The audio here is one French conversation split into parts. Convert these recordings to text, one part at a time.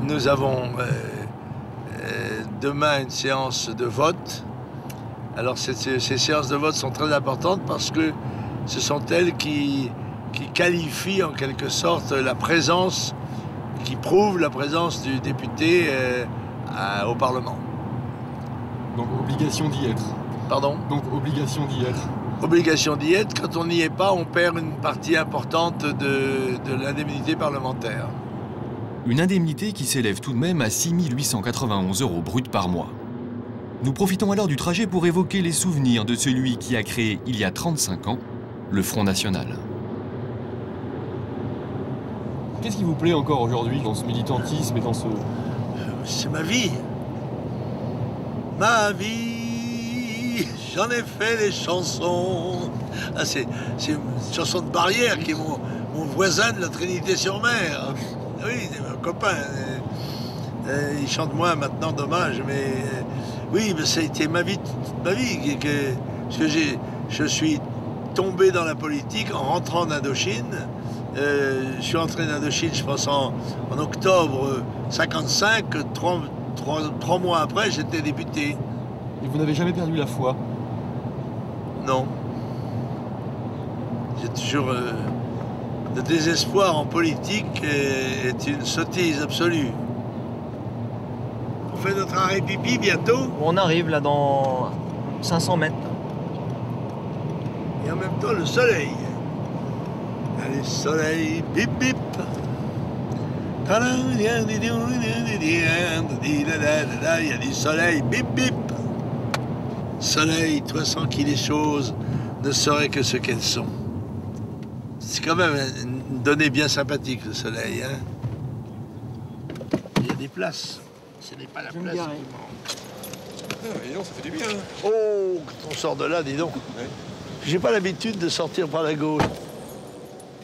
Nous avons demain une séance de vote. Alors ces séances de vote sont très importantes parce que ce sont elles qui qualifient en quelque sorte la présence, qui prouvent la présence du député au Parlement. Donc obligation d'y être. Pardon? Donc obligation d'y être. Obligation d'y être. Quand on n'y est pas, on perd une partie importante de l'indemnité parlementaire. Une indemnité qui s'élève tout de même à 6 891 € bruts par mois. Nous profitons alors du trajet pour évoquer les souvenirs de celui qui a créé, il y a 35 ans, le Front National. Qu'est-ce qui vous plaît encore aujourd'hui dans ce militantisme et dans ce... C'est ma vie. Ma vie, j'en ai fait des chansons. Ah, c'est une chanson de Barrière qui est mon voisin de la Trinité-sur-Mer. Oui, c'est mon copain. Il chante moins maintenant, dommage, mais oui, ça a été ma vie, parce que je suis tombé dans la politique en rentrant d'Indochine. Je suis entré d'Indochine, je pense, en octobre 55. Trois mois après, j'étais député. Et vous n'avez jamais perdu la foi? Non. J'ai toujours... le désespoir en politique est une sottise absolue. On fait notre arrêt pipi bientôt. On arrive là dans 500 mètres. Et en même temps, le soleil. Allez, soleil, bip bip. Il y a du soleil, bip bip. Soleil, toi sans qui les choses ne seraient que ce qu'elles sont. C'est quand même une donnée bien sympathique, le soleil. Hein. Il y a des places. Ce n'est pas la place qui manque. Ah, dis donc, ça fait du bien. Hein. Oh, quand on sort de là, dis donc. Ouais. J'ai pas l'habitude de sortir par la gauche.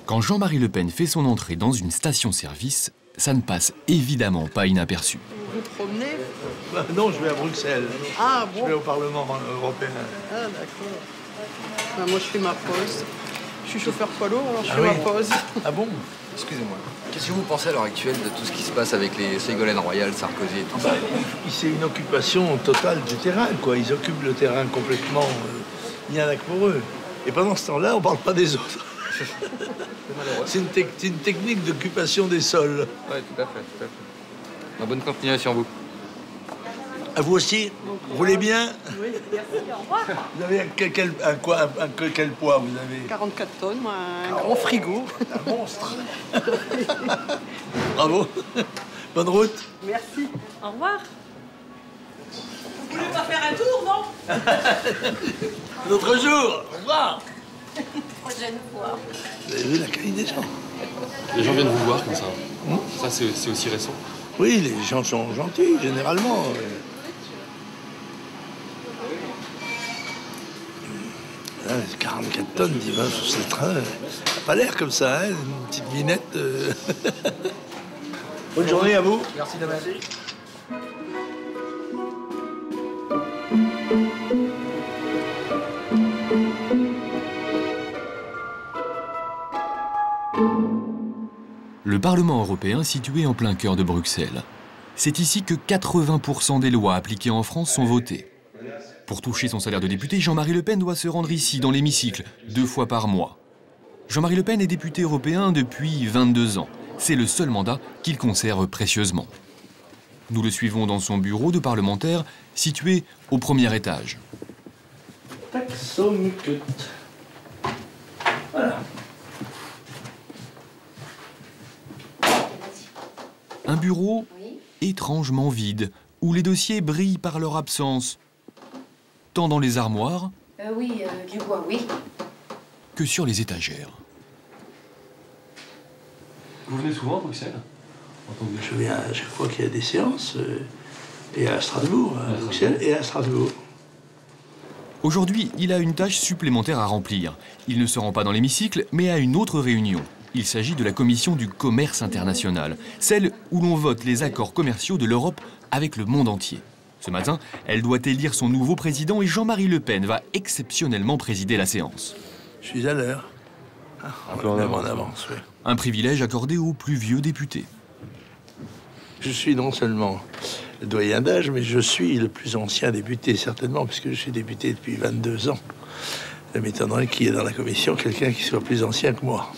Quand Jean-Marie Le Pen fait son entrée dans une station-service, ça ne passe évidemment pas inaperçu. Vous promenez? Non, je vais à Bruxelles. Ah bon? Je vais au Parlement européen. Ah d'accord. Moi je fais ma pause. Je suis chauffeur poids lourd, alors je fais ma pause. Ah bon? Excusez-moi. Qu'est-ce que vous pensez à l'heure actuelle de tout ce qui se passe avec les Ségolène Royal, Sarkozy et tout ça? C'est une occupation totale du terrain, quoi. Ils occupent le terrain complètement. Il n'y en a que pour eux. Et pendant ce temps-là, on ne parle pas des autres. C'est une technique d'occupation des sols. Oui, tout à fait, tout à fait. Bonne continuation à vous. À vous aussi? Vous roulez bien? Oui, merci, au revoir. Vous avez quel poids vous avez? 44 tonnes, un grand frigo. Un monstre. Bravo. Bonne route. Merci. Au revoir. Vous voulez pas faire un tour, non? L'autre jour. Au revoir. Prochaine fois. Vous avez vu la qualité des gens? Les gens viennent vous voir comme ça. Ça, c'est aussi récent. Oui, les gens sont gentils, généralement. 44 tonnes, dis c'est le train. Ça n'a pas l'air comme ça, hein, une petite minette. Bonne journée à vous. Merci de même. Le Parlement européen situé en plein cœur de Bruxelles. C'est ici que 80% des lois appliquées en France sont votées. Pour toucher son salaire de député, Jean-Marie Le Pen doit se rendre ici, dans l'hémicycle, 2 fois par mois. Jean-Marie Le Pen est député européen depuis 22 ans. C'est le seul mandat qu'il conserve précieusement. Nous le suivons dans son bureau de parlementaire, situé au premier étage. Taxomukut. Voilà. Un bureau étrangement vide, où les dossiers brillent par leur absence, tant dans les armoires Oui, Grégoire, oui. que sur les étagères. Vous venez souvent à Bruxelles? Je viens à chaque fois qu'il y a des séances, et à Strasbourg, à Bruxelles et à Strasbourg. Aujourd'hui, il a une tâche supplémentaire à remplir. Il ne se rend pas dans l'hémicycle, mais à une autre réunion. Il s'agit de la commission du commerce international, celle où l'on vote les accords commerciaux de l'Europe avec le monde entier. Ce matin, elle doit élire son nouveau président et Jean-Marie Le Pen va exceptionnellement présider la séance. Je suis à l'heure. Un peu en avance, oui. Un privilège accordé aux plus vieux députés. Je suis non seulement le doyen d'âge, mais je suis le plus ancien député, certainement, puisque je suis député depuis 22 ans. Ça m'étonnerait qu'il y ait dans la commission quelqu'un qui soit plus ancien que moi.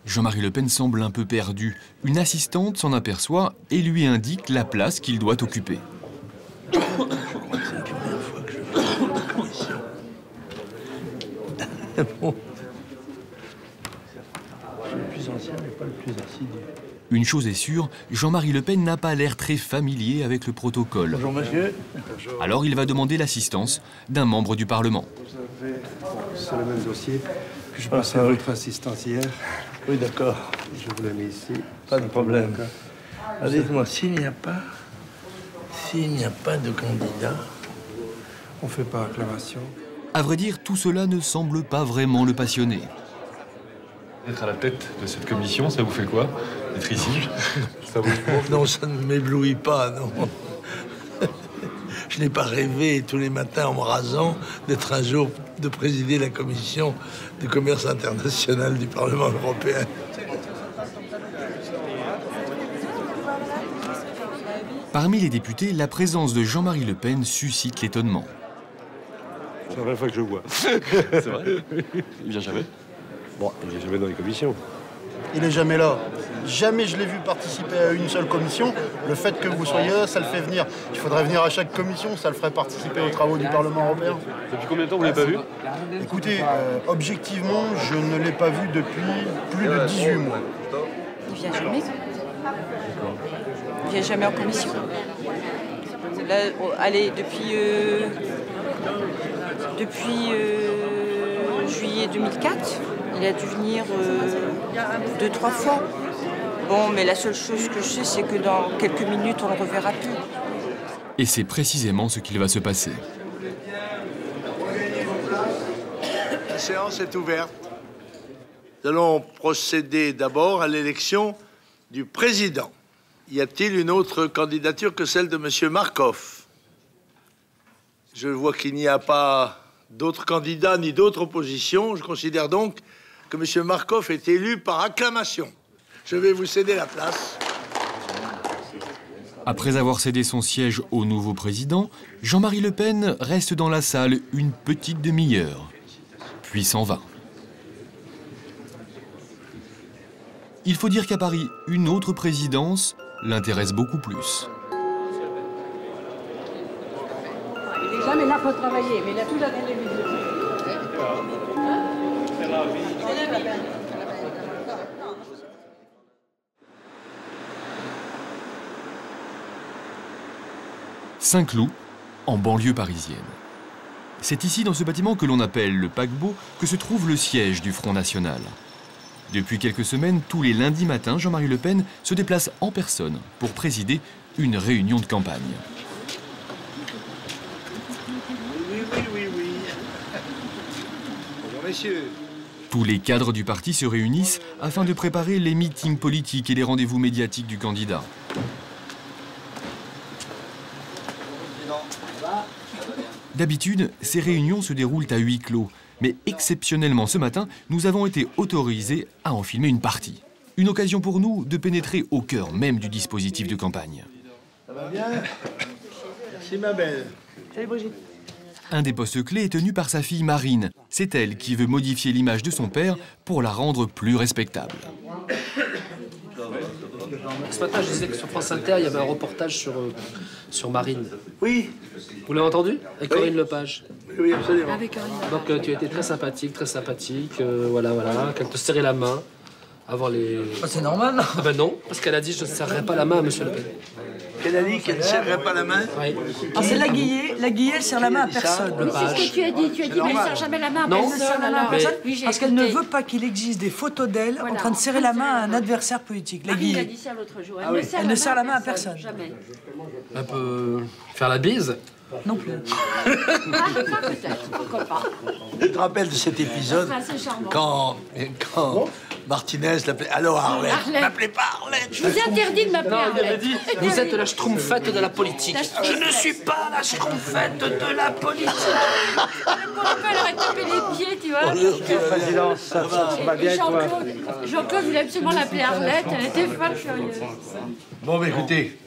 Jean-Marie Le Pen semble un peu perdu. Une assistante s'en aperçoit et lui indique la place qu'il doit occuper. Je crois que c'est la première fois que je vais dans la commission. Bon. Je suis le plus ancien, mais pas le plus assidu. Une chose est sûre, Jean-Marie Le Pen n'a pas l'air très familier avec le protocole. Bonjour monsieur. Alors il va demander l'assistance d'un membre du Parlement. C'est le même dossier que je passais à votre assistance hier. Oui, d'accord. Je vous l'ai mis ici. Pas de problème. Alors, dites-moi, s'il n'y a pas de candidat, On ne fait pas acclamation. À vrai dire, tout cela ne semble pas vraiment le passionner. Être à la tête de cette commission, ça vous fait quoi? D'être ici? Ça vous... non, ça ne m'éblouit pas, non. Je n'ai pas rêvé tous les matins en me rasant d'être un jour de présider la commission du commerce international du Parlement européen. Parmi les députés, la présence de Jean-Marie Le Pen suscite l'étonnement. C'est la première fois que je le vois. C'est vrai? Il vient jamais? Bon, il n'est jamais dans les commissions. Il n'est jamais là. Jamais je l'ai vu participer à une seule commission. Le fait que vous soyez là, ça le fait venir. Il faudrait venir à chaque commission, ça le ferait participer aux travaux du Parlement européen. Depuis combien de temps vous ne l'avez pas vu? Écoutez, objectivement, je ne l'ai pas vu depuis plus de 18 mois. Il vient jamais. Il vient jamais en commission. Là, allez, depuis juillet 2004, il a dû venir 2-3 fois. Bon, mais la seule chose que je sais, c'est que dans quelques minutes, on le reverra plus. Et c'est précisément ce qu'il va se passer. La séance est ouverte. Nous allons procéder d'abord à l'élection du président. Y a-t-il une autre candidature que celle de M. Markov? Je vois qu'il n'y a pas d'autres candidats ni d'autres oppositions. Je considère donc que M. Markov est élu par acclamation. Je vais vous céder la place. Après avoir cédé son siège au nouveau président, Jean-Marie Le Pen reste dans la salle une petite demi-heure, puis s'en va. Il faut dire qu'à Paris, une autre présidence l'intéresse beaucoup plus. Il n'est jamais là pour travailler, mais il a tout la télévision. Saint-Cloud, en banlieue parisienne. C'est ici, dans ce bâtiment que l'on appelle le paquebot, que se trouve le siège du Front National. Depuis quelques semaines, tous les lundis matins, Jean-Marie Le Pen se déplace en personne pour présider une réunion de campagne. Oui. Bonjour, messieurs. Tous les cadres du parti se réunissent afin de préparer les meetings politiques et les rendez-vous médiatiques du candidat. D'habitude, ces réunions se déroulent à huis clos. Mais exceptionnellement ce matin, nous avons été autorisés à en filmer une partie. Une occasion pour nous de pénétrer au cœur même du dispositif de campagne. Ça va bien? Merci ma belle. Salut Brigitte. Un des postes clés est tenu par sa fille Marine. C'est elle qui veut modifier l'image de son père pour la rendre plus respectable. Ce matin, je disais que sur France Inter, il y avait un reportage sur Marine. Oui. Vous l'avez entendu? Avec Corinne Lepage. Oui, absolument. Donc tu as été très sympathique, voilà, qu'elle te serrait la main avant les... C'est normal, non? Ah ben non, parce qu'elle a dit je ne serrerai pas la main à monsieur Le Pen. Elle a dit qu'elle ne serrerait pas la main? Oui. Alors c'est la Guillet, elle serre la main à personne. Le C'est ce que tu as dit, mais elle ne serre jamais la main à Non. personne. Elle ne serre la main à personne Oui, j'ai parce qu'elle ne écouté. veut pas qu'il existe des photos d'elle en Voilà, train de serrer la main à un adversaire politique. La Marie l'a Guillet. dit ça l'autre jour. Elle ne serre la main à personne. Jamais. Elle peut faire la bise. Non plus. Peut-être, pourquoi pas. Je te rappelle de cet épisode Enfin, c'est charmant. quand Martinez l'appelait. Alors Arlette, Arlette. m'appelez pas Arlette. Je vous interdis de m'appeler Arlette. Vous êtes la schtroumpfette de la politique. Je ne suis pas la schtroumpfette de la politique. Elle aurait tapé les pieds, tu vois. Président, ça va bien, toi. Jean-Claude voulait absolument l'appeler Arlette, elle était folle furieuse. Bon, bah écoutez,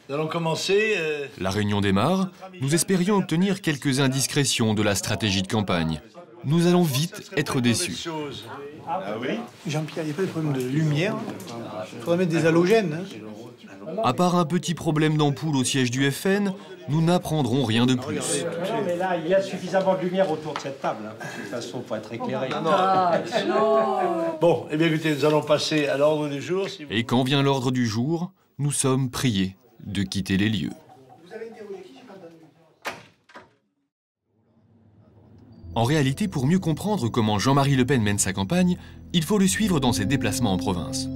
nous allons commencer. La réunion démarre. Nous espérions obtenir quelques indiscrétions de la stratégie de campagne. Nous allons vite être déçus. Ah oui? Jean-Pierre, il n'y a pas de problème de lumière. Il faudrait mettre des halogènes. À part un petit problème d'ampoule au siège du FN, nous n'apprendrons rien de plus. Non, mais là, il y a suffisamment de lumière autour de cette table. De toute façon, pour être éclairé. Bon, eh bien écoutez, nous allons passer à l'ordre du jour. Si vous... Et quand vient l'ordre du jour, nous sommes priés de quitter les lieux. En réalité, pour mieux comprendre comment Jean-Marie Le Pen mène sa campagne, il faut le suivre dans ses déplacements en province.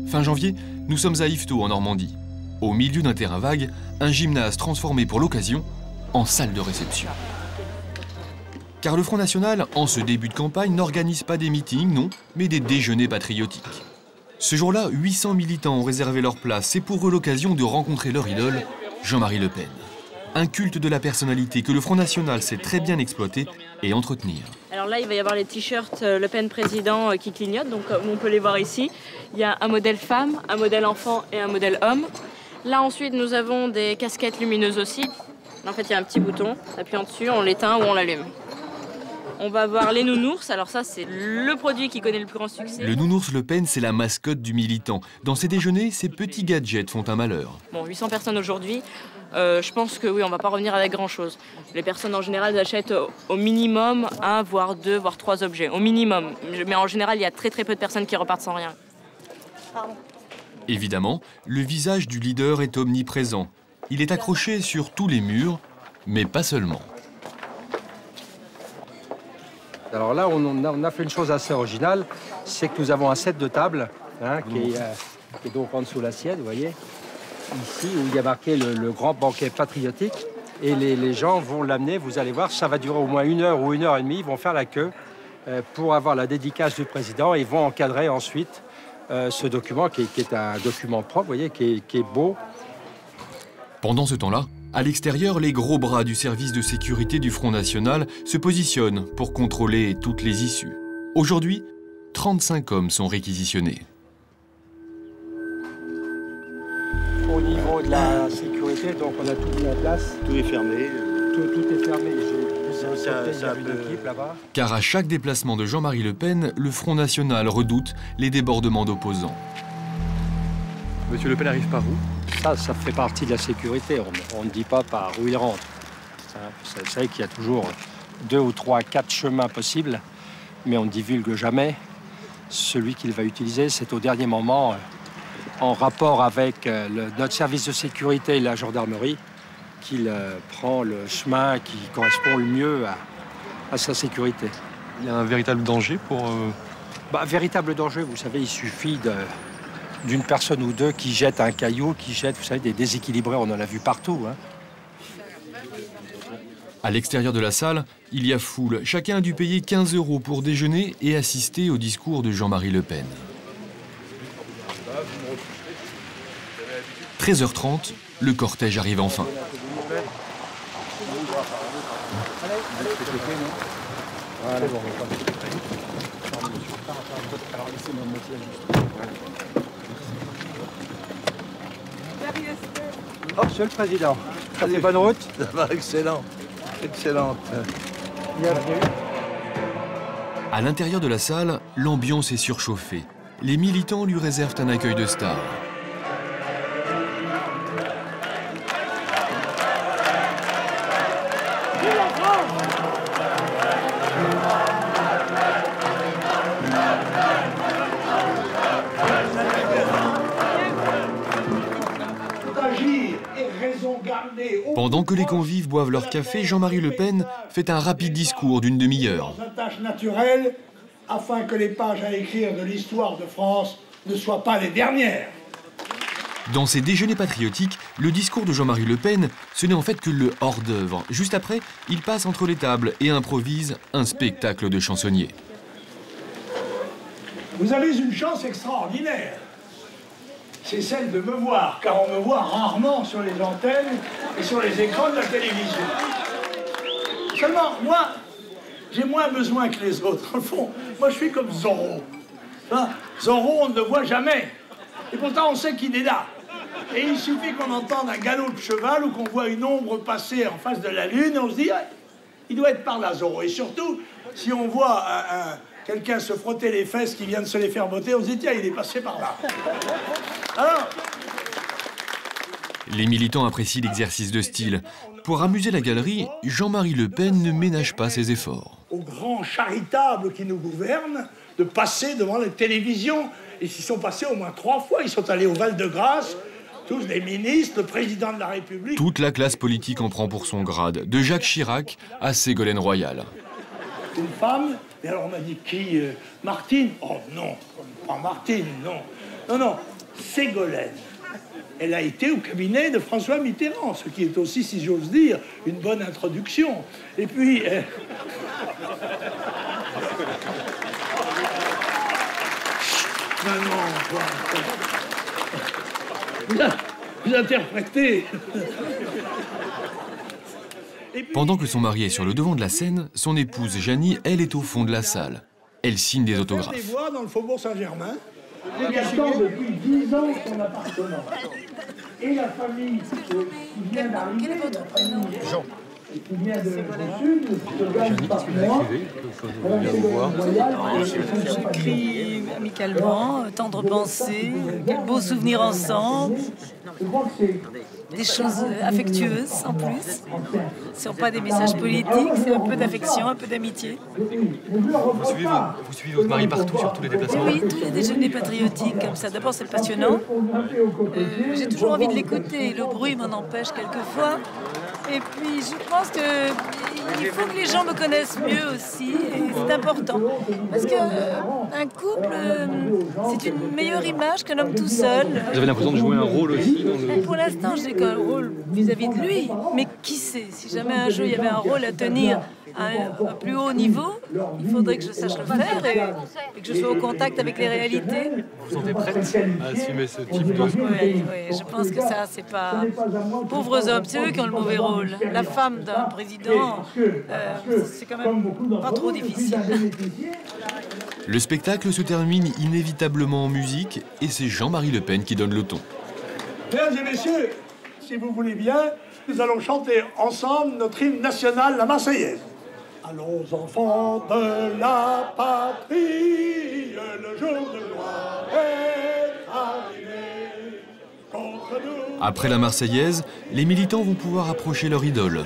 Fin janvier, nous sommes à Yvetot, en Normandie. Au milieu d'un terrain vague, un gymnase transformé pour l'occasion en salle de réception. Car le Front National, en ce début de campagne, n'organise pas des meetings, non, mais des déjeuners patriotiques. Ce jour-là, 800 militants ont réservé leur place. C'est pour eux l'occasion de rencontrer leur idole, Jean-Marie Le Pen. Un culte de la personnalité que le Front National sait très bien exploiter et entretenir. Alors là, il va y avoir les t-shirts Le Pen président qui clignotent, donc comme on peut les voir ici. Il y a un modèle femme, un modèle enfant et un modèle homme. Là ensuite, nous avons des casquettes lumineuses aussi. En fait, il y a un petit bouton, appuyant dessus, on l'éteint ou on l'allume. On va voir les nounours, alors ça c'est le produit qui connaît le plus grand succès. Le nounours Le Pen, c'est la mascotte du militant. Dans ces déjeuners, ces petits gadgets font un malheur. Bon, 800 personnes aujourd'hui, je pense que oui, on va pas revenir avec grand chose. Les personnes en général achètent au minimum 1, voire 2, voire 3 objets, au minimum. Mais en général, il y a très peu de personnes qui repartent sans rien. Pardon. Évidemment, le visage du leader est omniprésent. Il est accroché sur tous les murs, mais pas seulement. Alors là, on a fait une chose assez originale, c'est que nous avons un set de table qui est donc en dessous de l'assiette, vous voyez, ici, où il y a marqué le grand banquet patriotique. Et les gens vont l'amener, vous allez voir, ça va durer au moins 1 heure ou 1 heure et demie. Ils vont faire la queue pour avoir la dédicace du président et ils vont encadrer ensuite ce document qui est un document propre, vous voyez, qui est beau. Pendant ce temps-là, à l'extérieur, les gros bras du service de sécurité du Front National se positionnent pour contrôler toutes les issues. Aujourd'hui, 35 hommes sont réquisitionnés. Au niveau de la sécurité, donc on a tout mis en place. Tout est fermé. Tout est fermé. Il y a une équipe là-bas. Car à chaque déplacement de Jean-Marie Le Pen, le Front National redoute les débordements d'opposants. Monsieur Le Pen arrive par où? Ça fait partie de la sécurité. On ne dit pas par où il rentre. Vous savez qu'il y a toujours 2 ou 3, 4 chemins possibles, mais on ne divulgue jamais. Celui qu'il va utiliser, c'est au dernier moment, en rapport avec notre service de sécurité et la gendarmerie, qu'il prend le chemin qui correspond le mieux à sa sécurité. Il y a un véritable danger pour... Véritable danger, vous savez, il suffit d'une personne ou deux qui jette un caillou, qui jette, vous savez, des déséquilibrés, on en a vu partout. À l'extérieur de la salle, il y a foule. Chacun a dû payer 15 € pour déjeuner et assister au discours de Jean-Marie Le Pen. 13h30, le cortège arrive enfin. Oh, Monsieur le Président, allez, bonne route. Ça va, excellent. Excellente. Bienvenue. À l'intérieur de la salle, l'ambiance est surchauffée. Les militants lui réservent un accueil de star. Pendant que les convives boivent leur café, Jean-Marie Le Pen fait un rapide discours d'une demi-heure. Dans une tâche naturelle, afin que les pages à écrire de l'histoire de France ne soient pas les dernières. Dans ces déjeuners patriotiques, le discours de Jean-Marie Le Pen, ce n'est en fait que le hors-d'œuvre. Juste après, il passe entre les tables et improvise un spectacle de chansonniers. Vous avez une chance extraordinaire. C'est celle de me voir, car on me voit rarement sur les antennes et sur les écrans de la télévision. Seulement, moi, j'ai moins besoin que les autres. Au fond, moi, je suis comme Zorro. Hein? Zorro, on ne le voit jamais. Et pourtant, on sait qu'il est là. Et il suffit qu'on entende un galop de cheval ou qu'on voit une ombre passer en face de la lune, et on se dit, ouais, il doit être par là, Zorro. Et surtout, si on voit quelqu'un se frotter les fesses qui vient de se les faire botter, on se dit, tiens, il est passé par là. Alors, Les militants apprécient l'exercice de style. Pour amuser la galerie, Jean-Marie Le Pen ne ménage pas ses efforts. aux grands charitables qui nous gouvernent, de passer devant les télévisions. Ils s'y sont passés au moins 3 fois. Ils sont allés au Val-de-Grâce, tous les ministres, le président de la République. Toute la classe politique en prend pour son grade, de Jacques Chirac à Ségolène Royal. Une femme, et alors on m'a dit qui Martine? Oh non, pas Martine, non. Non, non, Ségolène. Elle a été au cabinet de François Mitterrand, ce qui est aussi, si j'ose dire, une bonne introduction. Et puis... Vous interprétez. Pendant que son mari est sur le devant de la scène, son épouse Janie, elle, est au fond de la salle. Elle signe des autographes. Des voix dans le faubourg Saint-Germain. Il attend depuis 10 ans son appartement. Et la famille qui vient d'arriver. Quel est votre prénom? Jean. Qui vient du sud, se gagne par moi. J'écris amicalement, tendre pensée, quel beau souvenir ensemble. Des choses affectueuses en plus. Ce ne sont pas des messages politiques, c'est un peu d'affection, un peu d'amitié. Vous suivez votre mari partout, sur tous les déplacements? Oui, tous les déjeuners patriotiques comme ça. D'abord, c'est passionnant. J'ai toujours envie de l'écouter. Le bruit m'en empêche quelquefois. Et puis, je pense qu'il faut que les gens me connaissent mieux aussi, et c'est important. Parce qu'un couple, c'est une meilleure image qu'un homme tout seul. Vous avez l'impression de jouer un rôle aussi dans le... Pour l'instant, je n'ai qu'un rôle vis-à-vis de lui. Mais qui sait, si jamais un jour il y avait un rôle à tenir à un plus haut niveau, il faudrait que je sache le faire et que je sois au contact avec les réalités. Vous vous sentez prête à assumer ce type de... Oui, je pense que ça, c'est pas... Pauvres hommes, c'est eux qui ont le mauvais rôle. La femme d'un président, c'est quand même pas trop difficile. Le spectacle se termine inévitablement en musique et c'est Jean-Marie Le Pen qui donne le ton. Mesdames et messieurs, si vous voulez bien, nous allons chanter ensemble notre hymne national, la Marseillaise. Allons enfants de la patrie, le jour de gloire est arrivé. Contre nous... Après la Marseillaise, les militants vont pouvoir approcher leur idole.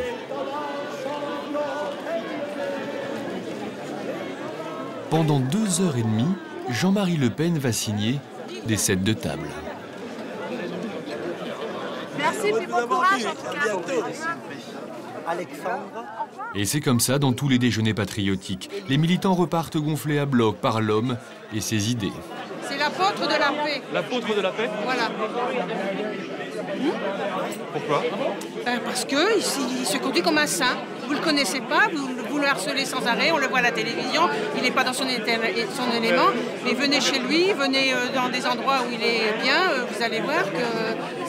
Pendant 2h30, Jean-Marie Le Pen va signer des sets de table. Merci, puis bon courage en tout cas. Alexandre. Et c'est comme ça dans tous les déjeuners patriotiques. Les militants repartent gonflés à bloc par l'homme et ses idées. C'est l'apôtre de la paix. L'apôtre de la paix? Voilà. Pourquoi? Parce qu'il se conduit comme un saint. Vous ne le connaissez pas, vous le harcelez sans arrêt, on le voit à la télévision, il n'est pas dans son élément, mais venez chez lui, venez dans des endroits où il est bien, vous allez voir que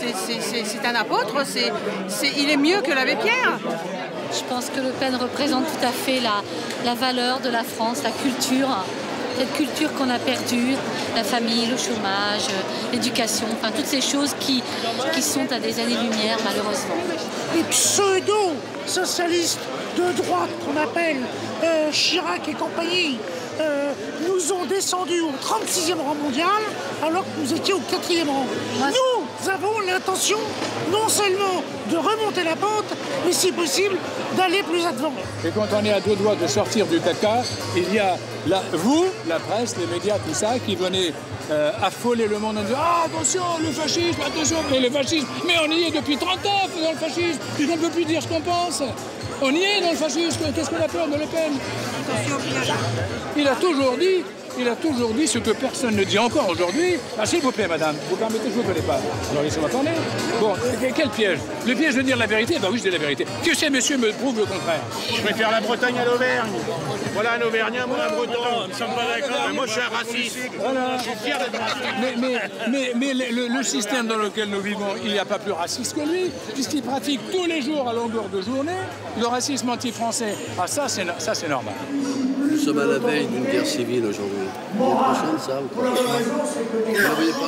c'est un apôtre, il est mieux que l'abbé Pierre. Je pense que Le Pen représente tout à fait la valeur de la France, la culture. Cette culture qu'on a perdue, la famille, le chômage, l'éducation, enfin toutes ces choses qui sont à des années-lumière malheureusement. Les pseudo-socialistes de droite qu'on appelle Chirac et compagnie nous ont descendus au 36e rang mondial alors que nous étions au 4e rang. Nous avons l'intention non seulement de remonter la pente, mais si possible d'aller plus avant. Et quand on est à 2 doigts de sortir du caca, il y a vous, la presse, les médias, tout ça, qui venez affoler le monde en disant « Ah, attention, le fascisme, attention, mais le fascisme, mais on y est depuis 30 ans dans le fascisme, on ne peut plus dire ce qu'on pense. On y est dans le fascisme, qu'est-ce qu'on a peur de Le Pen ?» Il a toujours dit il a toujours dit ce que personne ne dit encore aujourd'hui. Ah, s'il vous plaît, madame, vous permettez, je ne vous connais pas. Alors laissez-moi parler. Bon, quel piège? Le piège de dire la vérité? Bah oui, je dis la vérité. Que ces messieurs me prouvent le contraire. Je préfère la Bretagne à l'Auvergne. Voilà un Auvergnat, moi un Breton. Nous ne sommes pas d'accord. Moi, je suis un raciste. Voilà. Je suis fier d'être raciste. Mais le système dans lequel nous vivons, il n'y a pas plus raciste que lui, puisqu'il pratique tous les jours à longueur de journée le racisme anti-français. Ah, ça, c'est normal. Nous sommes à la veille d'une guerre civile aujourd'hui. Vous êtes conscient de ça ou pas? Vous ne le voyez pas?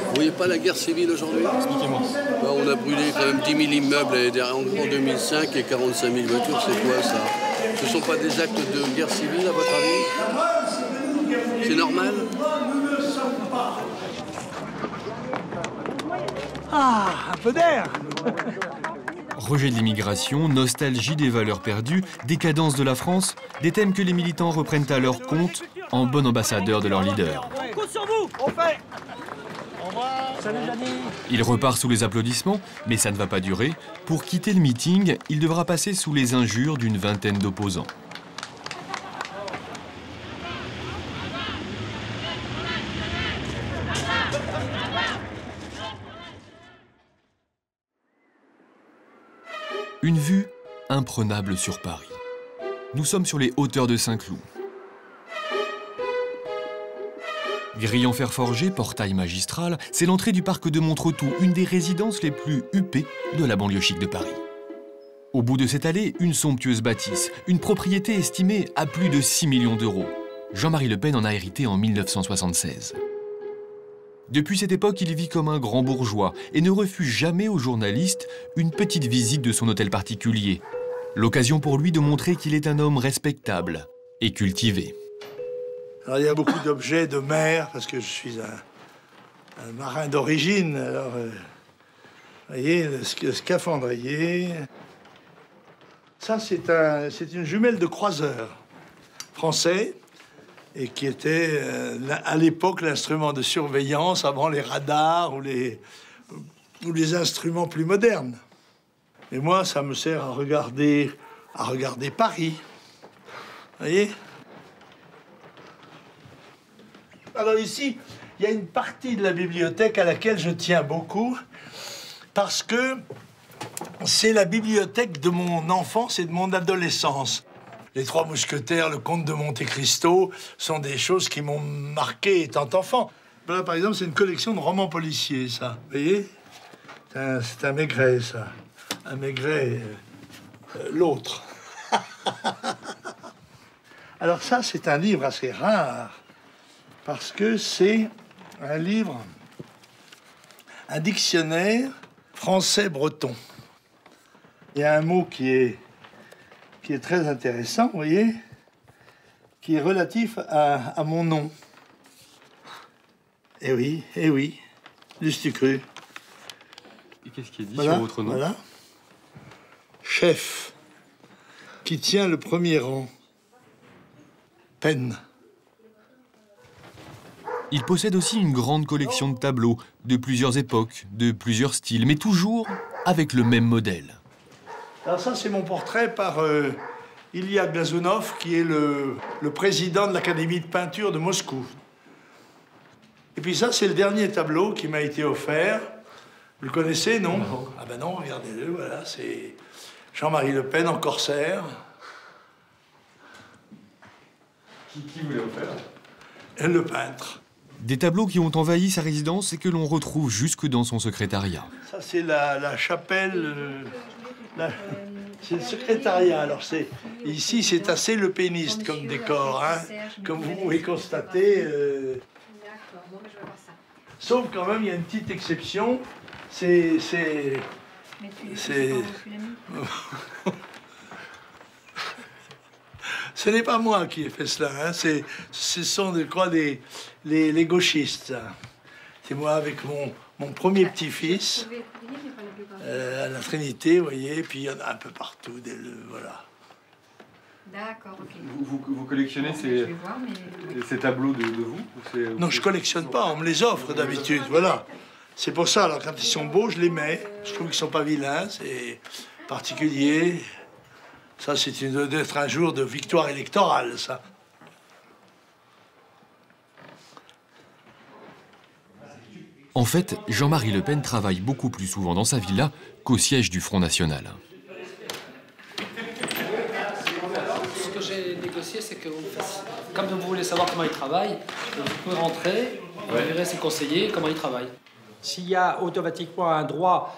Vous voyez pas la guerre civile aujourd'hui? Expliquez-moi. Ben, on a brûlé quand même 10 000 immeubles en 2005 et 45 000 voitures. C'est quoi ça? Ce ne sont pas des actes de guerre civile à votre avis? C'est normal? Ah, un peu d'air. Rejet de l'immigration, nostalgie des valeurs perdues, décadence de la France, des thèmes que les militants reprennent à leur compte en bon ambassadeur de leur leader. On compte sur vous. On fait. Au revoir. Salut, Jani. Il repart sous les applaudissements, mais ça ne va pas durer. Pour quitter le meeting, il devra passer sous les injures d'une vingtaine d'opposants. Une vue imprenable sur Paris. Nous sommes sur les hauteurs de Saint-Cloud. Grille en fer forgé, portail magistral, c'est l'entrée du parc de Montretout, une des résidences les plus huppées de la banlieue chic de Paris. Au bout de cette allée, une somptueuse bâtisse, une propriété estimée à plus de 6 millions d'euros. Jean-Marie Le Pen en a hérité en 1976. Depuis cette époque, il vit comme un grand bourgeois et ne refuse jamais aux journalistes une petite visite de son hôtel particulier. L'occasion pour lui de montrer qu'il est un homme respectable et cultivé. Alors, il y a beaucoup d'objets de mer, parce que je suis un marin d'origine. Alors, vous voyez, le scaphandrier. Ça, c'est une jumelle de croiseur français, et qui était à l'époque l'instrument de surveillance avant les radars ou les instruments plus modernes. Et moi, ça me sert à regarder Paris. Vous voyez? Alors ici, il y a une partie de la bibliothèque à laquelle je tiens beaucoup, parce que c'est la bibliothèque de mon enfance et de mon adolescence. Les Trois Mousquetaires, le Comte de Monte Cristo sont des choses qui m'ont marqué étant enfant. Là, par exemple, c'est une collection de romans policiers, ça. Vous voyez? C'est un Maigret, ça. Un Maigret, l'autre. Alors ça, c'est un livre assez rare, parce que c'est un livre, un dictionnaire français-breton. Il y a un mot qui est très intéressant, vous voyez, qui est relatif à mon nom. Eh oui, l'eussent-tu cru. Et qu'est-ce qui est dit voilà, sur votre nom? Voilà. Chef, qui tient le premier rang. Pen. Il possède aussi une grande collection de tableaux, de plusieurs époques, de plusieurs styles, mais toujours avec le même modèle. Alors ça, c'est mon portrait par Ilya Glazunov, qui est le président de l'Académie de peinture de Moscou. Et puis ça, c'est le dernier tableau qui m'a été offert. Vous le connaissez, non? Non. Ah ben non, regardez-le, voilà, c'est Jean-Marie Le Pen en corsaire. Qui vous l'a offert? Le peintre. Des tableaux qui ont envahi sa résidence et que l'on retrouve jusque dans son secrétariat. Ça, c'est la chapelle... c'est le secrétariat. Alors, ici, c'est assez le péniste comme décor, hein. Comme vous pouvez constater. Sauf quand même, il y a une petite exception. Ce n'est pas moi qui ai fait cela, hein. Ce sont, je crois, les gauchistes. C'est moi avec mon premier petit-fils à la Trinité, vous voyez, et puis il y en a un peu partout, voilà. D'accord, ok. Vous collectionnez ces tableaux de vous? Non, je collectionne pas, on me les offre d'habitude, voilà. C'est pour ça, alors quand ils sont beaux, je les mets. Je trouve qu'ils sont pas vilains, c'est particulier. Ça, c'est d'être un jour de victoire électorale, ça. En fait, Jean-Marie Le Pen travaille beaucoup plus souvent dans sa villa qu'au siège du Front National. Ce que j'ai négocié, c'est que comme vous voulez savoir comment il travaille, vous pouvez rentrer, vous verrez ses conseillers, comment ils travaillent. S'il y a automatiquement un droit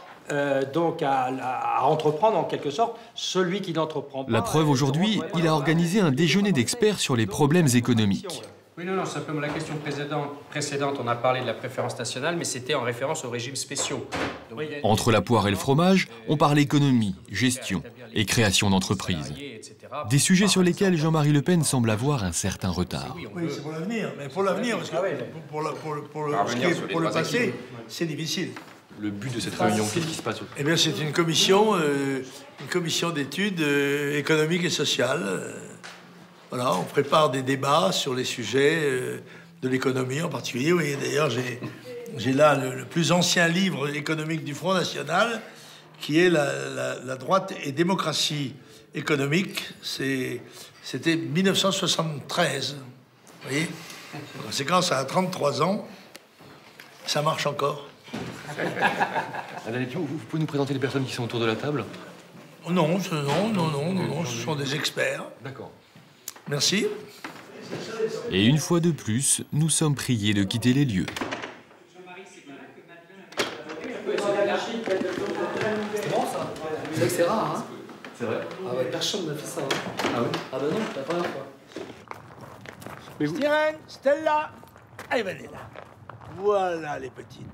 donc à entreprendre en quelque sorte, celui qui n'entreprend pas... La preuve aujourd'hui, il a organisé un déjeuner d'experts sur les problèmes économiques. Oui, non, simplement la question précédente, on a parlé de la préférence nationale, mais c'était en référence aux régimes spéciaux. Donc, Entre la poire et le fromage, on parle économie, gestion et création d'entreprises. Des sujets sur lesquels Jean-Marie Le Pen semble avoir un certain retard. Oui, c'est pour l'avenir. Mais pour l'avenir, parce que pour le passé, c'est difficile. Le but de cette réunion, qu'est-ce qui se passe? Eh bien, c'est une commission d'études économiques et sociales. Voilà, on prépare des débats sur les sujets de l'économie en particulier. Oui, d'ailleurs, j'ai là le plus ancien livre économique du Front National, qui est la droite et démocratie économique. C'était 1973. Vous voyez? En conséquence, ça a 33 ans. Ça marche encore. Madame, vous pouvez nous présenter les personnes qui sont autour de la table? Non, ce sont des experts. D'accord. Merci. Et une fois de plus, nous sommes priés de quitter les lieux. C'est bon ça? C'est vrai que c'est rare, hein? C'est vrai? Ah ouais, personne n'a fait ça. Hein. Ah oui? Ah bah non, c'est la première fois. Styrène, Stella, allez, venez là. Voilà les petites.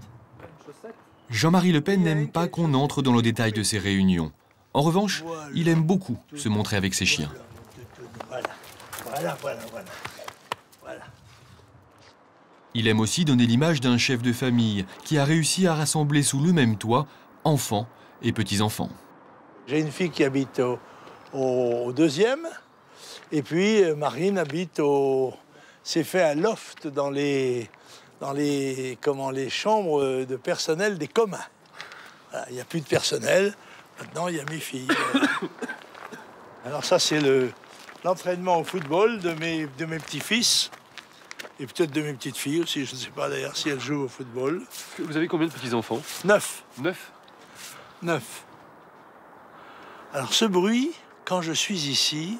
Jean-Marie Le Pen n'aime pas qu'on entre dans le détail de ses réunions. En revanche, il aime beaucoup se montrer avec ses chiens. Voilà. Il aime aussi donner l'image d'un chef de famille qui a réussi à rassembler sous le même toit enfants et petits-enfants. J'ai une fille qui habite au 2e, et puis Marine habite s'est fait un loft dans les chambres de personnel des communs. Voilà, il n'y a plus de personnel, maintenant il y a mes filles. Alors ça c'est l'entraînement au football de mes petits-fils, et peut-être de mes petites filles aussi, je ne sais pas d'ailleurs si elles jouent au football. Vous avez combien de petits-enfants? 9. 9? 9. Alors ce bruit, quand je suis ici,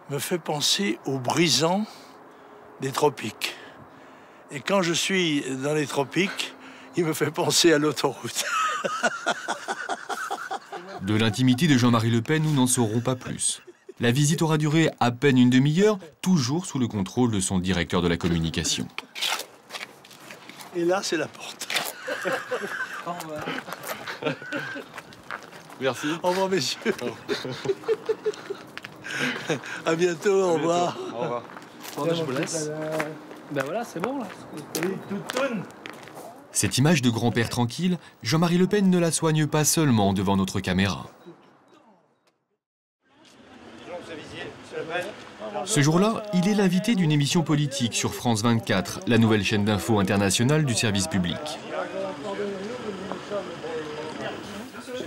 me fait penser aux brisants des tropiques. Et quand je suis dans les tropiques, il me fait penser à l'autoroute. De l'intimité de Jean-Marie Le Pen, nous n'en saurons pas plus. La visite aura duré à peine une demi-heure, toujours sous le contrôle de son directeur de la communication. Et là, c'est la porte. Au revoir. Merci. Au revoir, messieurs. À bientôt, au revoir. Au revoir. Bon, je vous laisse. Ben voilà, c'est bon là. Cette image de grand-père tranquille, Jean-Marie Le Pen ne la soigne pas seulement devant notre caméra. Ce jour-là, il est l'invité d'une émission politique sur France 24, la nouvelle chaîne d'info internationale du service public.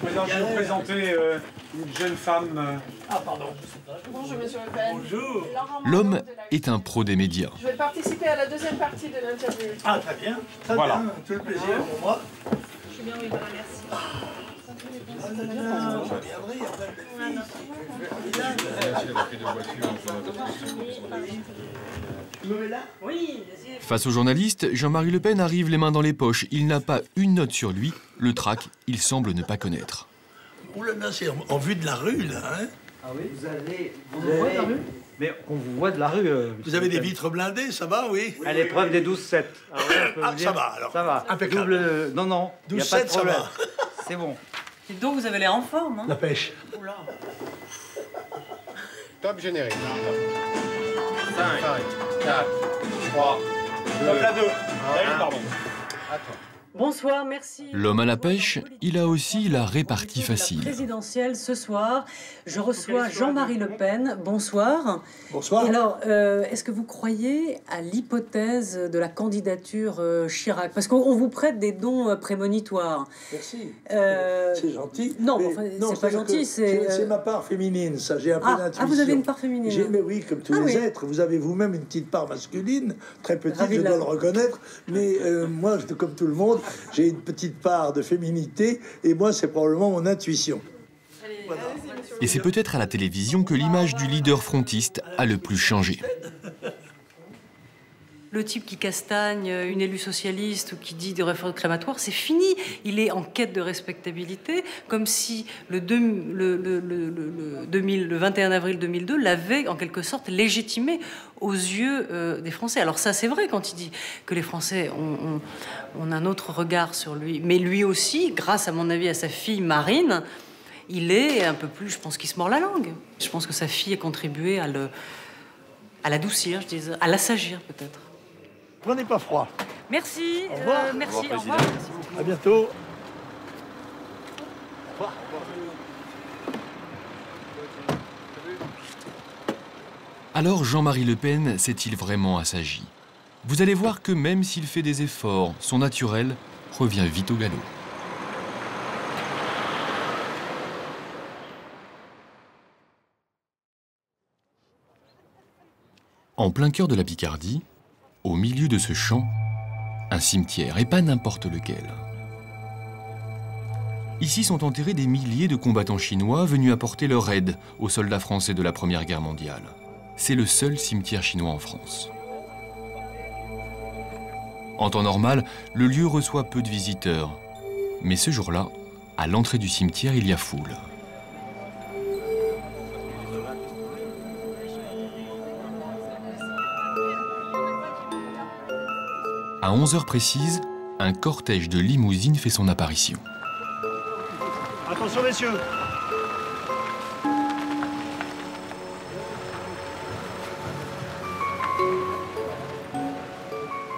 Maintenant, je vais vous présenter une jeune femme. Ah, pardon. Bonjour, monsieur Le Pen. Bonjour. L'homme est un pro des médias. Je vais participer à la deuxième partie de l'interview. Ah, très bien. Très bien. Tout le plaisir pour moi. Je suis bien, oui, voilà, merci. Face aux journalistes, Jean-Marie Le Pen arrive les mains dans les poches. Il n'a pas une note sur lui. Le trac, il semble ne pas connaître. Ouh là là, c'est en vue de la rue, là. Hein? Ah oui? On vous voit de la rue? Mais on vous voit de la rue. Vous avez des vitres blindées, ça va, oui? À l'épreuve des 12-7. Ah, ça va, alors. Ça va. Impeccable. Non, 12-7, ça va. C'est bon. Et donc vous avez l'air en forme, hein? La pêche. Oula. Top générique. 5, 4, 3, 2, 1, pardon. Attends. Bonsoir, merci. L'homme à la pêche, il a aussi la répartie facile. Présidentielle ce soir, je reçois Jean-Marie Le Pen. Bonsoir. Bonsoir. Et alors, est-ce que vous croyez à l'hypothèse de la candidature Chirac? Parce qu'on vous prête des dons prémonitoires. Merci. C'est gentil. Non, mais enfin, c'est pas gentil. C'est ma part féminine, ça. J'ai un peu d'intuition. Ah, vous avez une part féminine. Mais oui, comme tous les êtres. Vous avez vous-même une petite part masculine, très petite, je dois le reconnaître. Mais moi, comme tout le monde, j'ai une petite part de féminité, et moi, c'est probablement mon intuition. Et c'est peut-être à la télévision que l'image du leader frontiste a le plus changé. Le type qui castagne une élue socialiste ou qui dit des réformes crématoires, c'est fini. Il est en quête de respectabilité, comme si le 21 avril 2002 l'avait en quelque sorte légitimé aux yeux des Français. Alors ça, c'est vrai quand il dit que les Français ont un autre regard sur lui. Mais lui aussi, grâce à mon avis à sa fille Marine, il est un peu plus, je pense qu'il se mord la langue. Je pense que sa fille a contribué à l'adoucir, je disais, à l'assagir peut-être. Prenez pas froid. Merci. Au revoir. Merci. Au revoir. Merci beaucoup. À bientôt. Alors Jean-Marie Le Pen s'est-il vraiment assagi? Vous allez voir que même s'il fait des efforts, son naturel revient vite au galop. En plein cœur de la Picardie, au milieu de ce champ, un cimetière, et pas n'importe lequel. Ici sont enterrés des milliers de combattants chinois venus apporter leur aide aux soldats français de la Première Guerre mondiale. C'est le seul cimetière chinois en France. En temps normal, le lieu reçoit peu de visiteurs. Mais ce jour-là, à l'entrée du cimetière, il y a foule. À 11h précises, un cortège de limousines fait son apparition. Attention, messieurs.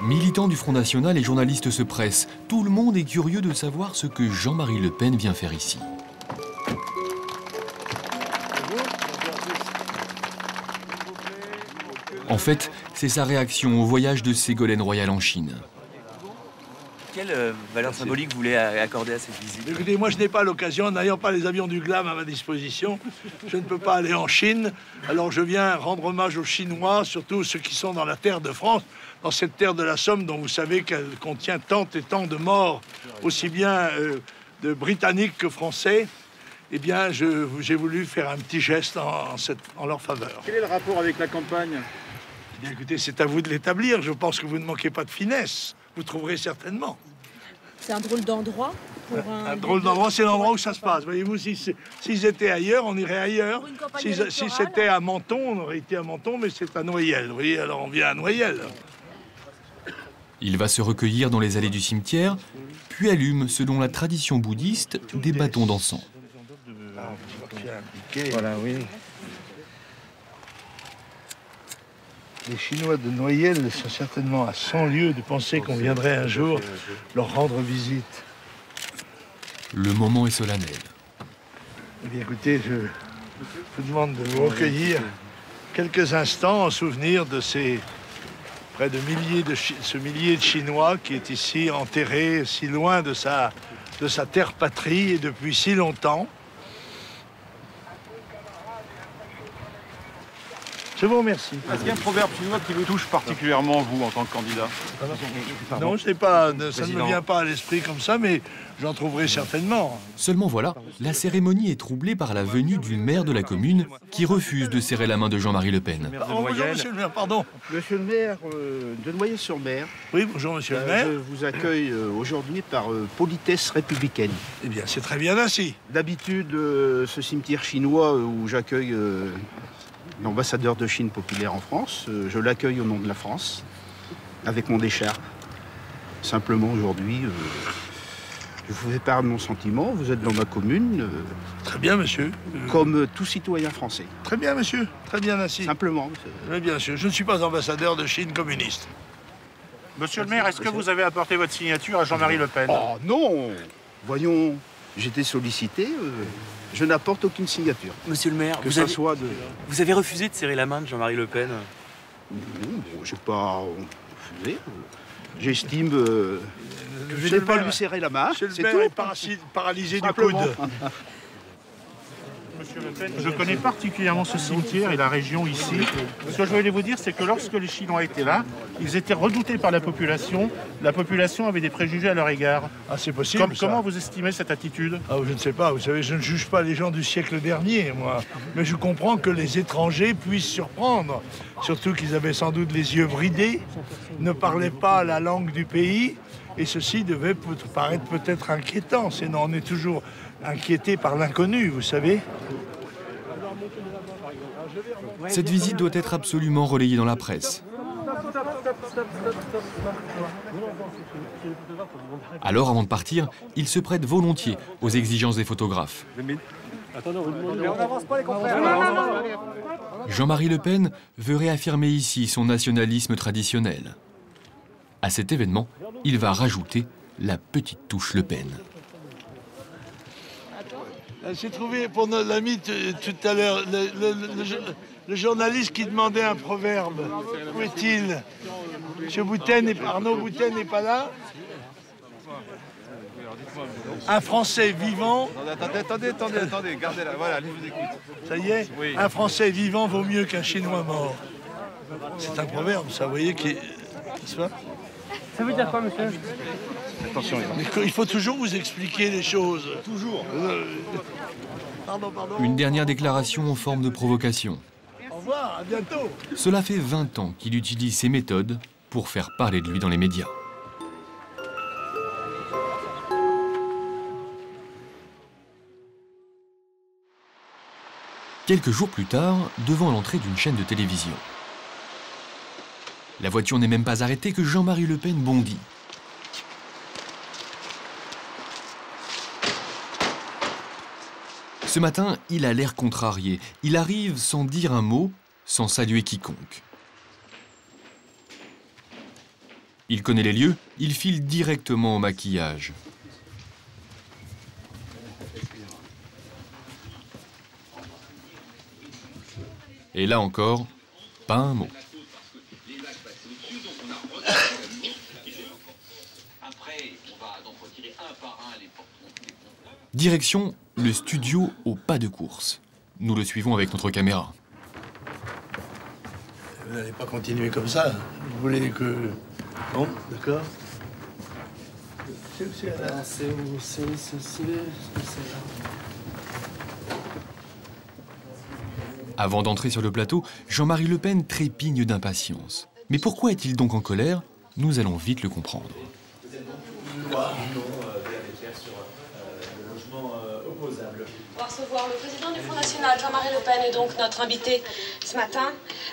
Militants du Front National et journalistes se pressent. Tout le monde est curieux de savoir ce que Jean-Marie Le Pen vient faire ici. En fait, c'est sa réaction au voyage de Ségolène Royal en Chine. Quelle valeur symbolique vous voulez accorder à cette visite? Écoutez, moi je n'ai pas l'occasion, n'ayant pas les avions du GLAM à ma disposition, je ne peux pas aller en Chine. Alors je viens rendre hommage aux Chinois, surtout ceux qui sont dans la terre de France, dans cette terre de la Somme dont vous savez qu'elle contient tant et tant de morts, aussi bien de Britanniques que Français. Eh bien, j'ai voulu faire un petit geste en leur faveur. Quel est le rapport avec la campagne? Eh bien, écoutez, c'est à vous de l'établir. Je pense que vous ne manquez pas de finesse. Vous trouverez certainement. C'est un drôle d'endroit pour un drôle d'endroit, c'est l'endroit où ça se passe. Voyez-vous, s'ils étaient ailleurs, on irait ailleurs. Si c'était à Menton, on aurait été à Menton, mais c'est à Noyelles. Vous voyez, alors on vient à Noyelles. Il va se recueillir dans les allées du cimetière, puis allume, selon la tradition bouddhiste, des bâtons d'encens. Voilà, oui. Les Chinois de Noyelles sont certainement à 100 lieues de penser qu'on viendrait un jour leur rendre visite. Le moment est solennel. Eh bien, écoutez, je vous demande de vous recueillir quelques instants en souvenir de ces près de ce millier de Chinois qui est ici enterré si loin de sa terre patrie et depuis si longtemps. Je vous remercie. Est-ce qu'il y a un proverbe chinois qui vous touche particulièrement, vous, en tant que candidat? Non, je sais pas, ça ne me vient pas à l'esprit comme ça, mais j'en trouverai certainement. Seulement voilà, la cérémonie est troublée par la venue du maire de la commune qui refuse de serrer la main de Jean-Marie Le Pen. Bonjour, monsieur le maire, pardon. Monsieur le maire de Noyelles-sur-Mer. Oui, bonjour, monsieur le maire. Je vous accueille aujourd'hui par politesse républicaine. Eh bien, c'est très bien ainsi. D'habitude, ce cimetière chinois où j'accueille l'ambassadeur de Chine populaire en France, je l'accueille au nom de la France, avec mon écharpe. Simplement, aujourd'hui, je vous fais part de mon sentiment. Vous êtes dans ma commune. Très bien, monsieur. Comme tout citoyen français. Très bien, monsieur. Très bien ainsi. Simplement. Très bien, monsieur. Je ne suis pas ambassadeur de Chine communiste. Monsieur le maire, est-ce que vous avez apporté votre signature à Jean-Marie Le Pen? Oh non! Voyons, j'étais sollicité, je n'apporte aucune signature. Monsieur le maire, vous avez refusé de serrer la main de Jean-Marie Le Pen? Non, bon, j'ai pas refusé. J'estime que je n'ai pas lui serrer la main. Monsieur le maire est paralysé du coude. Monsieur Le Pen, je connais particulièrement ce cimetière et la région ici. Ce que je voulais vous dire, c'est que lorsque les Chinois étaient là, ils étaient redoutés par la population. La population avait des préjugés à leur égard. Ah, c'est possible. Comment vous estimez cette attitude? Ah, je ne sais pas. Vous savez, je ne juge pas les gens du siècle dernier, moi. Mais je comprends que les étrangers puissent surprendre. Surtout qu'ils avaient sans doute les yeux bridés, ne parlaient pas la langue du pays. Et ceci devait paraître peut-être inquiétant. Sinon, on est toujours inquiété par l'inconnu, vous savez. Cette visite doit être absolument relayée dans la presse. Alors, avant de partir, il se prête volontiers aux exigences des photographes. Jean-Marie Le Pen veut réaffirmer ici son nationalisme traditionnel. À cet événement, il va rajouter la petite touche Le Pen. J'ai trouvé pour l'ami tout à l'heure le journaliste qui demandait un proverbe. Où est-il? Arnaud Boutet n'est pas là. Un Français vivant... Attendez, gardez-la, voilà, je vous écoute. Ça y est, oui. Un Français vivant vaut mieux qu'un Chinois mort. C'est un proverbe, ça, vous voyez, qui se passe. Ça veut dire quoi, monsieur? Attention, il faut toujours vous expliquer les choses. Toujours. Pardon. Une dernière déclaration en forme de provocation. Au revoir, à bientôt. Cela fait 20 ans qu'il utilise ces méthodes pour faire parler de lui dans les médias. Quelques jours plus tard, devant l'entrée d'une chaîne de télévision. La voiture n'est même pas arrêtée que Jean-Marie Le Pen bondit. Ce matin, il a l'air contrarié. Il arrive sans dire un mot, sans saluer quiconque. Il connaît les lieux, il file directement au maquillage. Et là encore, pas un mot. Direction le studio au pas de course. Nous le suivons avec notre caméra. Vous n'allez pas continuer comme ça. Vous voulez que... Non, d'accord. C'est où? Avant d'entrer sur le plateau, Jean-Marie Le Pen trépigne d'impatience. Mais pourquoi est-il donc en colère? Nous allons vite le comprendre. On va recevoir le président du Front National, Jean-Marie Le Pen, est donc notre invité ce matin.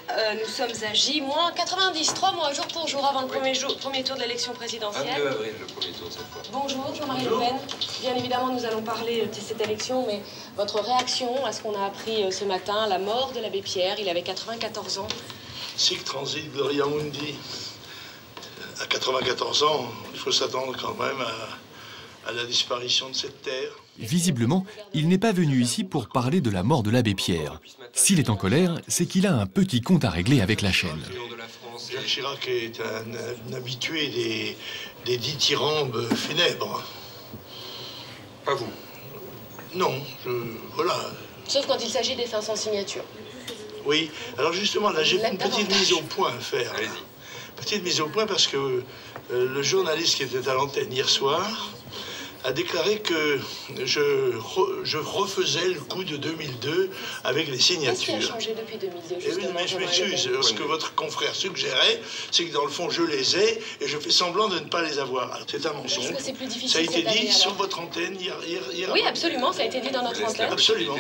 Nous sommes à J-90, 3 mois, jour pour jour, avant le premier tour de l'élection présidentielle. 22 avril, le premier tour cette fois. Bonjour, Jean-Marie Le Pen. Bien évidemment, nous allons parler de cette élection, mais votre réaction à ce qu'on a appris ce matin, la mort de l'abbé Pierre, il avait 94 ans. Sic transit gloria mundi. À 94 ans, il faut s'attendre quand même à la disparition de cette terre. Visiblement, il n'est pas venu ici pour parler de la mort de l'abbé Pierre. S'il est en colère, c'est qu'il a un petit compte à régler avec la chaîne. Jacques Chirac est un habitué des dithyrambes funèbres. Pas vous? Non, voilà. Sauf quand il s'agit des 500 signatures. Oui, alors justement, là j'ai une petite mise au point à faire. Petite mise au point parce que le journaliste qui était à l'antenne hier soir a déclaré que je refaisais le coup de 2002 avec les signatures. Qu'est-ce qui a changé depuis 2002, justement, mais je m'excuse, ce que votre confrère suggérait, c'est que dans le fond, je les ai et je fais semblant de ne pas les avoir. C'est un mensonge. Est-ce que c'est plus difficile ça a été cette année, dit sur votre antenne hier. Oui, absolument, ça a été dit dans notre antenne. Absolument.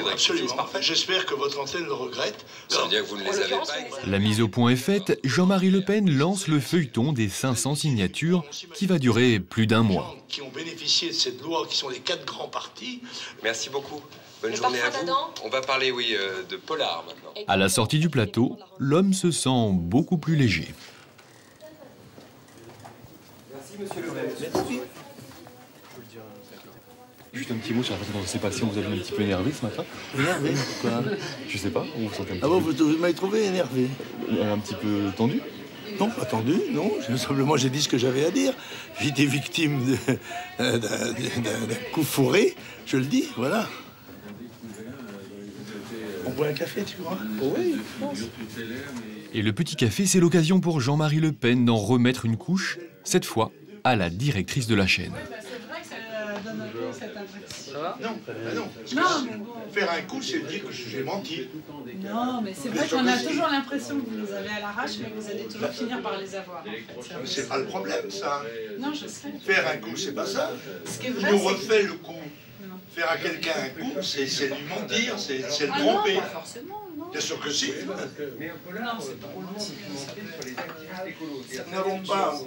J'espère que votre antenne le regrette. Ça veut dire que vous ne les avez pas. La mise au point est faite, Jean-Marie Le Pen lance le feuilleton des 500 signatures qui va durer plus d'un mois. Qui ont bénéficié de cette loi, qui sont les 4 grands partis. Merci beaucoup. Bonne journée à vous. On va parler, oui, de polar maintenant. À la sortie du plateau, l'homme se sent beaucoup plus léger. monsieur le maire. Merci. Juste un petit mot sur la façon dont c'est passé. On vous a vu un petit peu énervé ce matin. Énervé? Pourquoi? Je sais pas. Vous vous sentez un petit Ah bon, peu... vous m'avez trouvé énervé? Un petit peu tendu? Non, pas tendu, non. Simplement, j'ai dit ce que j'avais à dire. J'ai été victime d'un coup fourré, je le dis, voilà. On boit un café, tu crois? Oui, je pense. Et le petit café, c'est l'occasion pour Jean-Marie Le Pen d'en remettre une couche, cette fois à la directrice de la chaîne. C'est vrai que ça donne un peu cette impression. Non, non. Non, mais bon. Faire un coup, c'est dire que j'ai menti. Non, mais c'est vrai qu'on a toujours l'impression que vous les avez à l'arrache, mais vous allez toujours finir par les avoir. En fait. C'est pas le problème, ça. Non, je sais. Faire un coup, c'est pas ça. Ce qui est Il vrai, nous c'est refait le coup. Faire à quelqu'un un coup, c'est lui mentir, c'est le tromper. Non, pas forcément, non. Bien sûr que si. Non, c'est pas mentir. Nous n'avons pas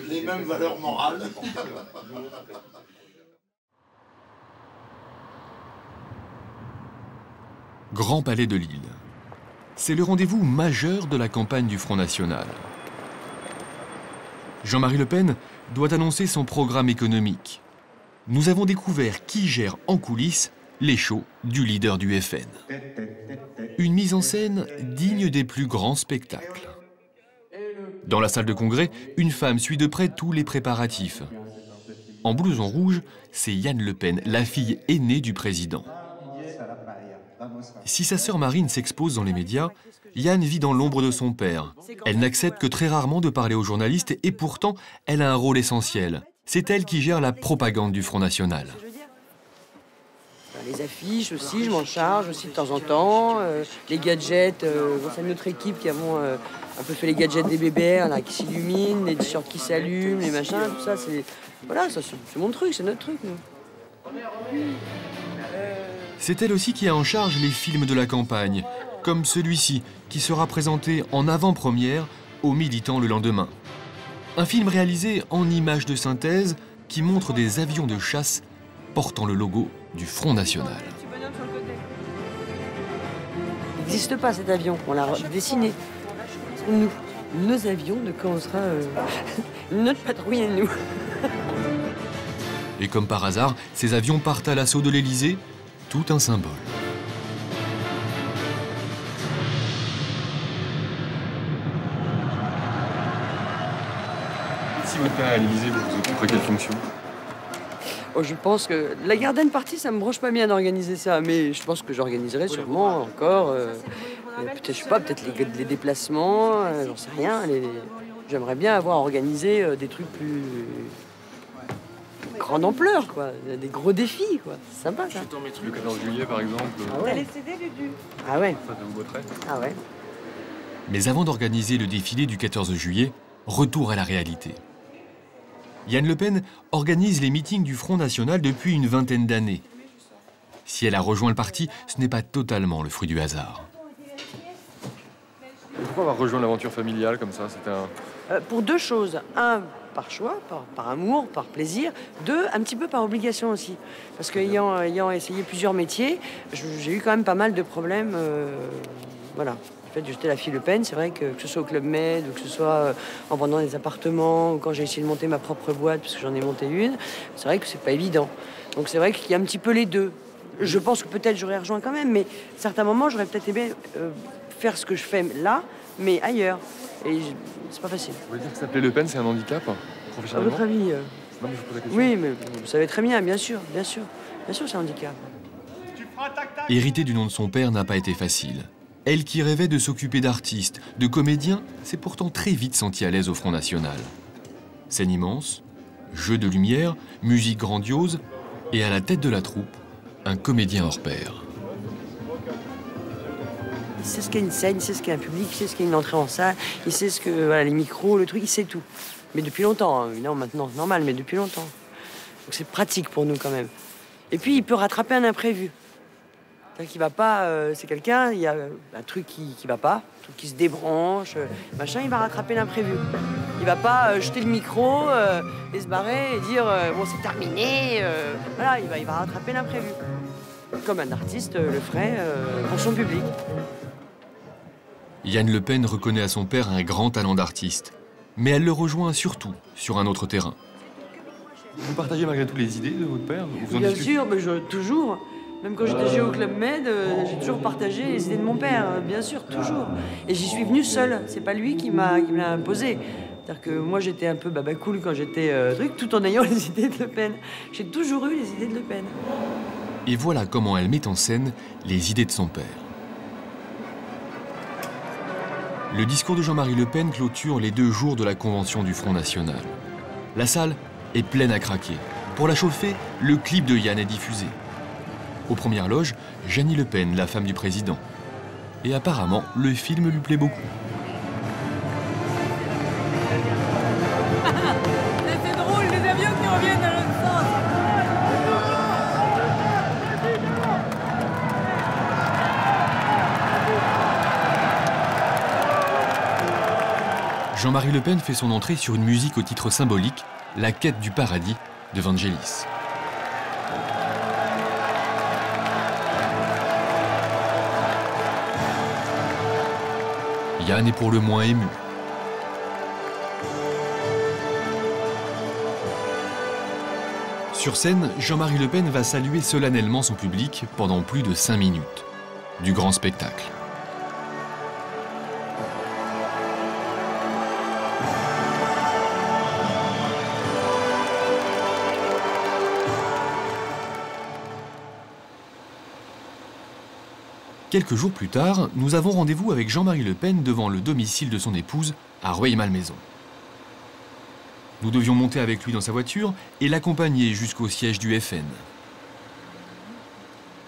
les mêmes valeurs morales. Grand Palais de Lille. C'est le rendez-vous majeur de la campagne du Front National. Jean-Marie Le Pen doit annoncer son programme économique. Nous avons découvert qui gère en coulisses les shows du leader du FN. Une mise en scène digne des plus grands spectacles. Dans la salle de congrès, une femme suit de près tous les préparatifs. En blouson rouge, c'est Yann Le Pen, la fille aînée du président. Si sa sœur Marine s'expose dans les médias, Yann vit dans l'ombre de son père. Elle n'accepte que très rarement de parler aux journalistes et pourtant, elle a un rôle essentiel. C'est elle qui gère la propagande du Front National. Les affiches aussi, je m'en charge aussi de temps en temps. Les gadgets, c'est notre équipe qui avons un peu fait les gadgets des BBR là, qui s'illuminent, les t-shirts qui s'allument, les machins, tout ça. Voilà, ça c'est mon truc, c'est notre truc. Nous. C'est elle aussi qui a en charge les films de la campagne, comme celui-ci, qui sera présenté en avant-première aux militants le lendemain. Un film réalisé en images de synthèse qui montre des avions de chasse portant le logo du Front National. Il n'existe pas cet avion, on l'a dessiné. Nous, nos avions de quand on sera notre patrouille à nous. Et comme par hasard, ces avions partent à l'assaut de l'Élysée, tout un symbole. Si votre père est à l'Élysée, vous occuperez quelle fonction? Oh, je pense que la garden party, ça me branche pas bien d'organiser ça, mais je pense que j'organiserai sûrement encore. Peut-être, je sais pas, peut-être les déplacements, j'en sais rien. J'aimerais bien avoir organisé des trucs plus grande ampleur, quoi. Des gros défis, quoi. C'est sympa, ça. Le 14 juillet, par exemple. Ah ouais. Ah ouais. Ça vous botterait? Ah ouais. Mais avant d'organiser le défilé du 14 juillet, retour à la réalité. Yann Le Pen organise les meetings du Front National depuis une vingtaine d'années. Si elle a rejoint le parti, ce n'est pas totalement le fruit du hasard. Pourquoi avoir rejoint l'aventure familiale comme ça? C'était pour deux choses. Un, par choix, par amour, par plaisir. Deux, un petit peu par obligation aussi. Parce qu'ayant essayé plusieurs métiers, j'ai eu quand même pas mal de problèmes. Voilà. En fait, j'étais la fille Le Pen, c'est vrai que ce soit au Club Med, ou que ce soit en vendant des appartements, ou quand j'ai essayé de monter ma propre boîte, parce que j'en ai monté une, c'est vrai que c'est pas évident. Donc c'est vrai qu'il y a un petit peu les deux. Je pense que peut-être j'aurais rejoint quand même, mais à certains moments, j'aurais peut-être aimé faire ce que je fais là, mais ailleurs. Et c'est pas facile. Vous voulez dire que s'appeler Le Pen, c'est un handicap, professionnellement? À votre avis Non, mais je vous pose la question. Oui, mais vous savez très bien, bien sûr. Bien sûr, c'est un handicap. Hériter du nom de son père n'a pas été facile. Elle qui rêvait de s'occuper d'artistes, de comédiens, s'est pourtant très vite sentie à l'aise au Front National. Scène immense, jeu de lumière, musique grandiose, et à la tête de la troupe, un comédien hors pair. Il sait ce qu'est une scène, il sait ce qu'est un public, il sait ce qu'est une entrée en salle, il sait ce que, voilà, les micros, le truc, il sait tout. Mais depuis longtemps, hein, évidemment maintenant c'est normal, mais depuis longtemps. Donc c'est pratique pour nous quand même. Et puis il peut rattraper un imprévu. C'est-à-dire qu'il va pas, c'est quelqu'un, il y a un truc qui va pas, un truc qui se débranche, machin, il va rattraper l'imprévu. Il va pas jeter le micro et se barrer et dire bon c'est terminé, voilà, il va rattraper l'imprévu. Comme un artiste le ferait pour son public. Yann Le Pen reconnaît à son père un grand talent d'artiste, mais elle le rejoint surtout sur un autre terrain. Vous partagez malgré tout les idées de votre père? Bien sûr, mais toujours. Même quand j'étais géo au Club Med, j'ai toujours partagé les idées de mon père, bien sûr, toujours. Et j'y suis venue seule, c'est pas lui qui me l'a imposé. C'est-à-dire que moi j'étais un peu cool quand j'étais tout en ayant les idées de Le Pen. J'ai toujours eu les idées de Le Pen. Et voilà comment elle met en scène les idées de son père. Le discours de Jean-Marie Le Pen clôture les 2 jours de la convention du Front National. La salle est pleine à craquer. Pour la chauffer, le clip de Yann est diffusé. Aux premières loges, Jeannie Le Pen, la femme du président. Et apparemment, le film lui plaît beaucoup. C'est drôle, les avions qui reviennent dans l'autre sens. Jean-Marie Le Pen fait son entrée sur une musique au titre symbolique, La quête du paradis de Vangelis. Yann est pour le moins ému. Sur scène, Jean-Marie Le Pen va saluer solennellement son public pendant plus de 5 minutes. Du grand spectacle. Quelques jours plus tard, nous avons rendez-vous avec Jean-Marie Le Pen devant le domicile de son épouse à Rueil-Malmaison. Nous devions monter avec lui dans sa voiture et l'accompagner jusqu'au siège du FN.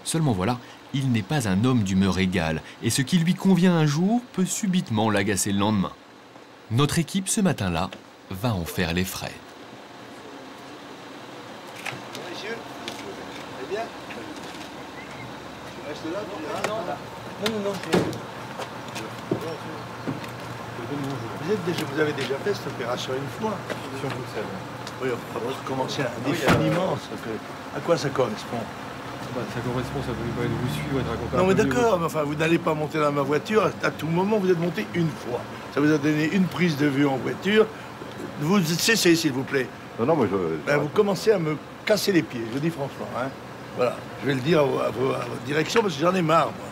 Seulement voilà, il n'est pas un homme d'humeur égale et ce qui lui convient un jour peut subitement l'agacer le lendemain. Notre équipe ce matin-là va en faire les frais. Messieurs, c'est bien. Reste là, Non. Vous avez déjà fait cette opération une fois. Sur Bruxelles. Oui, on va recommencer indéfiniment. À quoi ça correspond? Ça correspond, ça ne peut pas être vous suivre, être accompagné. Non mais d'accord, mais enfin vous n'allez pas monter dans ma voiture, à tout moment vous êtes monté une fois. Ça vous a donné une prise de vue en voiture. Vous cessez s'il vous plaît. Non, mais vous commencez à me casser les pieds, je dis franchement. Hein. Voilà, je vais le dire à votre direction parce que j'en ai marre moi.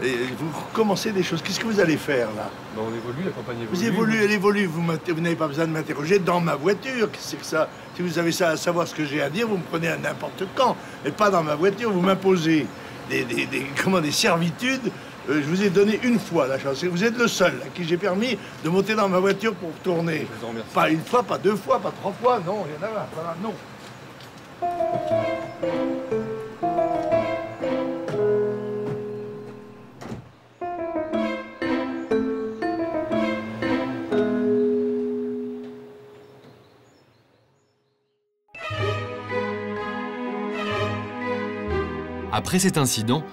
Et vous recommencez des choses. Qu'est-ce que vous allez faire là? On évolue, la campagne évolue. Vous évoluez, elle évolue. Vous n'avez pas besoin de m'interroger dans ma voiture. Qu'est-ce que c'est que ça? Si vous avez ça à savoir ce que j'ai à dire, vous me prenez à n'importe quand. Mais pas dans ma voiture. Vous m'imposez des servitudes. Je vous ai donné une fois la chance. Vous êtes le seul à qui j'ai permis de monter dans ma voiture pour tourner. Pas une fois, pas 2 fois, pas 3 fois. Non, il y en a là. Voilà, non. Après cet incident,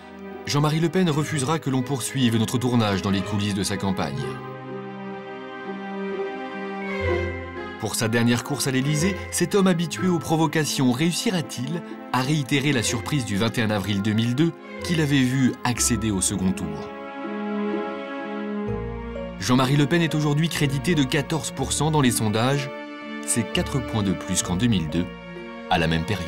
Jean-Marie Le Pen refusera que l'on poursuive notre tournage dans les coulisses de sa campagne. Pour sa dernière course à l'Élysée, cet homme habitué aux provocations réussira-t-il à réitérer la surprise du 21 avril 2002 qu'il avait vu accéder au second tour? Jean-Marie Le Pen est aujourd'hui crédité de 14% dans les sondages. C'est 4 points de plus qu'en 2002, à la même période.